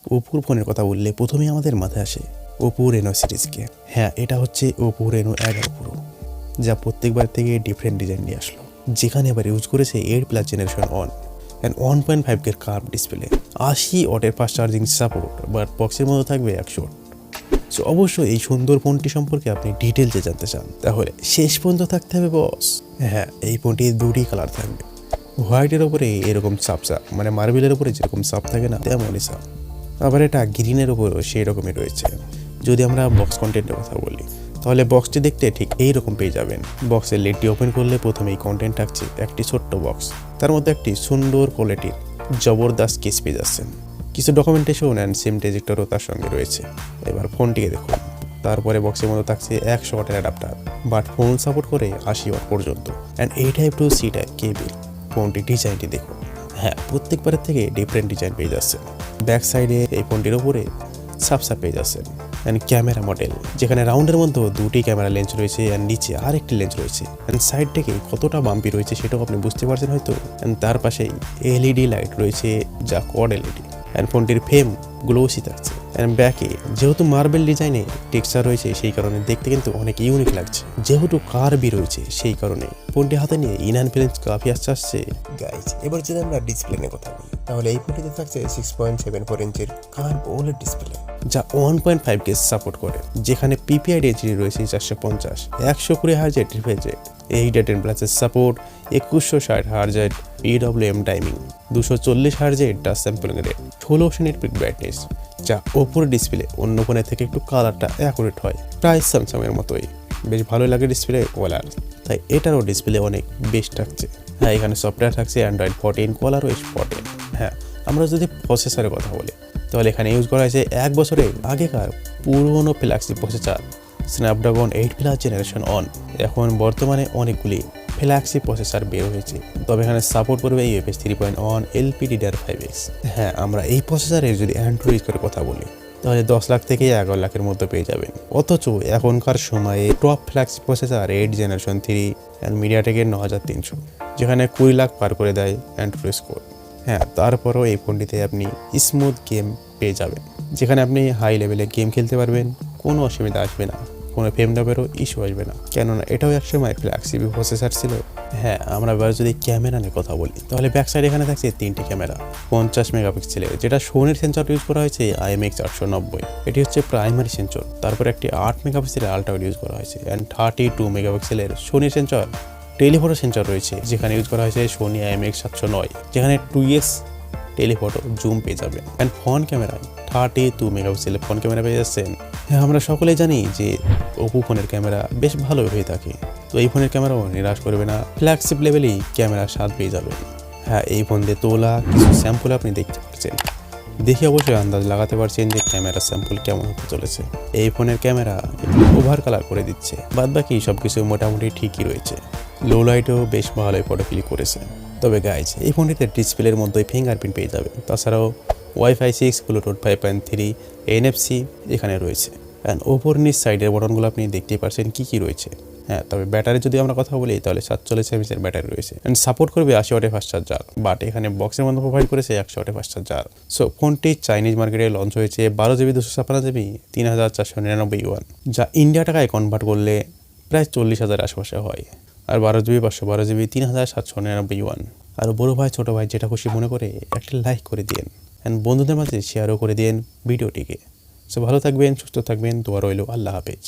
ওপোর ফোনের কথা বললে প্রথমেই আমাদের মাথায় আসে ওপো রেনো সিরিজকে। হ্যাঁ, এটা হচ্ছে ওপো রেনো 11 প্রো, যা প্রত্যেকবার থেকে ডিফারেন্ট ডিজাইন নিয়ে আসলো, যেখানে এবার ইউজ করেছে 8+ generation on and 1.5K curve display, 80 ওয়াটের ফাস্ট চার্জিং সাপোর্ট, বাট বক্সের মধ্যে থাকবে 100 ওয়াট। সো অবশ্যই এই সুন্দর ফোনটি সম্পর্কে আপনি ডিটেলসে জানতে চান, তাহলে শেষ পর্যন্ত থাকতে হবে বস। হ্যাঁ, এই ফোনটির দুটি কালার থাকবে, হোয়াইটের ওপরে এরকম চাপচা, মানে মার্বেলের ওপরে যেরকম চাপ থাকে না তেমনই চাপ, আবার এটা গ্রিনের ওপরেও সেই রকমই রয়েছে। যদি আমরা বক্স কন্টেন্টের কথা বলি, তাহলে বক্সটি দেখতে ঠিক এই রকম পেয়ে যাবেন। বক্সের লিডটি ওপেন করলে প্রথমেই কন্টেন্ট থাকছে একটি ছোট্ট বক্স, তার মধ্যে একটি সুন্দর কোয়ালিটির জবরদস্ত কেস পেয়ে যাচ্ছেন, কিছু ডকুমেন্টেশন অ্যান্ড সিম ট্রানজিস্টরও তার সঙ্গে রয়েছে। এবার ফোনটিকে দেখুন, তারপরে বক্সের মধ্যে থাকছে 100 ওয়াটের অ্যাডাপ্টার, বাট ফোন সাপোর্ট করে 80 ওয়াট পর্যন্ত, and A type to C type cable. ফোনটির ডিজাইনটি দেখুন, হ্যাঁ প্রত্যেকবারের থেকে ডিফারেন্ট ডিজাইন পেয়ে যাচ্ছেন। ব্যাক সাইডে এই ফোনটির ওপরে সাপসা পেয়ে যাচ্ছেন, অ্যান্ড ক্যামেরা মডেল, যেখানে রাউন্ডের মধ্যে দুটি ক্যামেরা লেন্স রয়েছে, অ্যান্ড নিচে আরেকটি লেন্স রয়েছে, অ্যান্ড সাইড থেকে কতটা বাম্পি রয়েছে সেটাও আপনি বুঝতে পারছেন হয়তো। অ্যান্ড তার পাশেই LED লাইট রয়েছে, যা কোয়াড LED, অ্যান্ড ফোনটির ফ্রেম গ্লোসি থাকছে, অ্যান্ড ব্যাকে যেহেতু মার্বেল ডিজাইনে টেক্সচার রয়েছে সেই কারণে দেখতে কিন্তু অনেক ইউনিক লাগছে, যেহেতু কার্ভি রয়েছে সেই কারণে ফোনটি হাতে নিয়ে ইনহ্যান্ড ফিলিংস কাফি আসছে গাইজ। এবার যদি আমরা ডিসপ্লে নিয়ে কথা বলি, তাহলে এই ফোনটিতে থাকছে 6.74 ইঞ্চির কার্ভ ওলেড ডিসপ্লে, যা 1.5K সাপোর্ট করে, যেখানে PPI ডেন্সিটি রয়েছে 450, 120 হার্জের রিফ্রেশ রেট, 810+ সাপোর্ট, 2160 হার্জের PWM টাইমিং, 240 হার্জের touch sampling rate, 1600 nit peak brightness, যা ওপোর ডিসপ্লে অন্য ফোনের থেকে একটু কালারটা অ্যাকুরেট হয়, প্রায় স্যামসাংয়ের মতোই। বেশ ভালো লাগে ডিসপ্লে ওয়ালার, তাই এটারও ডিসপ্লে অনেক বেস্ট থাকছে। হ্যাঁ, এখানে সফটওয়্যার থাকছে অ্যান্ড্রয়েড 14, কলারও S14। হ্যাঁ, আমরা যদি প্রসেসরের কথা বলি, তাহলে এখানে ইউজ করা হয়েছে 1 বছরের আগেকার পুরনো flagship processor Snapdragon 8+ generation on. এখন বর্তমানে অনেকগুলি ফ্ল্যাগশিপ প্রসেসর বের হয়েছে, তবে এখানে সাপোর্ট করবে UFS 3.1 LPDDR5X। হ্যাঁ, আমরা এই প্রসেসরের যদি অ্যান্ড্রয়েড করে কথা বলি, তাহলে 10 লাখ থেকে 11 লাখের মধ্যে পেয়ে যাবেন। অথচ এখনকার সময়ে top flagship processor 8 generation 3 and মিডিয়াটেকের 9300, যেখানে 20 লাখ পার করে দেয় অ্যান্ড্রয়েড স্কোর। হ্যাঁ, তারপরও এই ফোনটিতে আপনি স্মুথ গেম পেয়ে যাবেন, যেখানে আপনি হাই লেভেলে গেম খেলতে পারবেন, কোনো অসুবিধা আসবে না, কোনো ফ্রেম ড্রপেরও ইস্যু আসবে না, কেননা এটাও একসময় ফ্ল্যাগশিপ প্রসেসর ছিল। হ্যাঁ, আমরা এবার যদি ক্যামেরা নিয়ে কথা বলি, তাহলে ব্যাক সাইড এখানে থাকছে 3টি ক্যামেরা 50 মেগাপিক্সেলের, যেটা সোনির সেন্সর ইউজ করা হয়েছে IMX 890, এটি হচ্ছে প্রাইমারি সেন্সর। তারপর একটি 8 মেগাপিক্সেলের আল্ট্রা ইউজ করা হয়েছে, অ্যান্ড 32 মেগাপিক্সেলের সোনির সেন্সর টেলিফটো সেন্সর রয়েছে, যেখানে ইউজ করা হয়েছে সোনি IMX 709, যেখানে 2x টেলিফটো জুম পেয়ে যাবেন। অ্যান্ড ফ্রন্ট ক্যামেরায় 32 মেগাপিক্সেলের ফ্রন্ট ক্যামেরা পেয়ে যাচ্ছেন। হ্যাঁ, আমরা সকলেই জানি যে ওপো ফোনের ক্যামেরা বেশ ভালো হয়ে থাকে, তো এই ফোনের ক্যামেরাও নিরাশ করবে না, ফ্ল্যাগশিপ লেভেলেই ক্যামেরার স্বাদ পেয়ে যাবেন। হ্যাঁ, এই ফোন দিয়ে তোলা কিছু স্যাম্পল আপনি দেখতে পাচ্ছেন, দেখে অবশ্যই আন্দাজ লাগাতে পারছেন যে ক্যামেরা স্যাম্পল কেমন হতে চলেছে। এই ফোনের ক্যামেরা একটু ওভার কালার করে দিচ্ছে, বাদ বাকি সব কিছু মোটামুটি ঠিকই রয়েছে। লো লাইটেও বেশ ভালোই ফটো ক্লিক করেছে। তবে গাইজ, এই ফোনটিতে ডিসপ্লের মধ্যে ফিঙ্গারপ্রিন্ট পেয়ে যাবে, তাছাড়াও Wi-Fi 6, ব্লুটুথ 5.3, NFC এখানে রয়েছে। অ্যান্ড ওপর নিচ সাইডের বটনগুলো আপনি দেখতেই পারছেন কী রয়েছে। হ্যাঁ, তবে ব্যাটারি যদি আমরা কথা বলি, তাহলে 47 mAh ব্যাটারি রয়েছে, অ্যান্ড সাপোর্ট করবে 80 ওয়াটের ফাস্ট চার্জার, বাট এখানে বক্সের মধ্যে প্রোভাইড করেছে 100 ওয়াটের ফাস্ট চার্জার। সো ফোনটি চাইনিজ মার্কেটে লঞ্চ হয়েছে 12GB 256GB 3499 ইউয়ান, যা ইন্ডিয়া টাকায় কনভার্ট করলে প্রায় 40,000 আশেপাশে হয়। আর 12GB 512GB 3799 ইউয়ান। আর বড় ভাই ছোটো ভাই যেটা খুশি মনে করে একটা লাইক করে দিন, অ্যান্ড বন্ধুদের মাঝে শেয়ারও করে দিন ভিডিওটিকে। সো ভালো থাকবেন, সুস্থ থাকবেন, দোয়া রইল। আল্লাহ হাফেজ।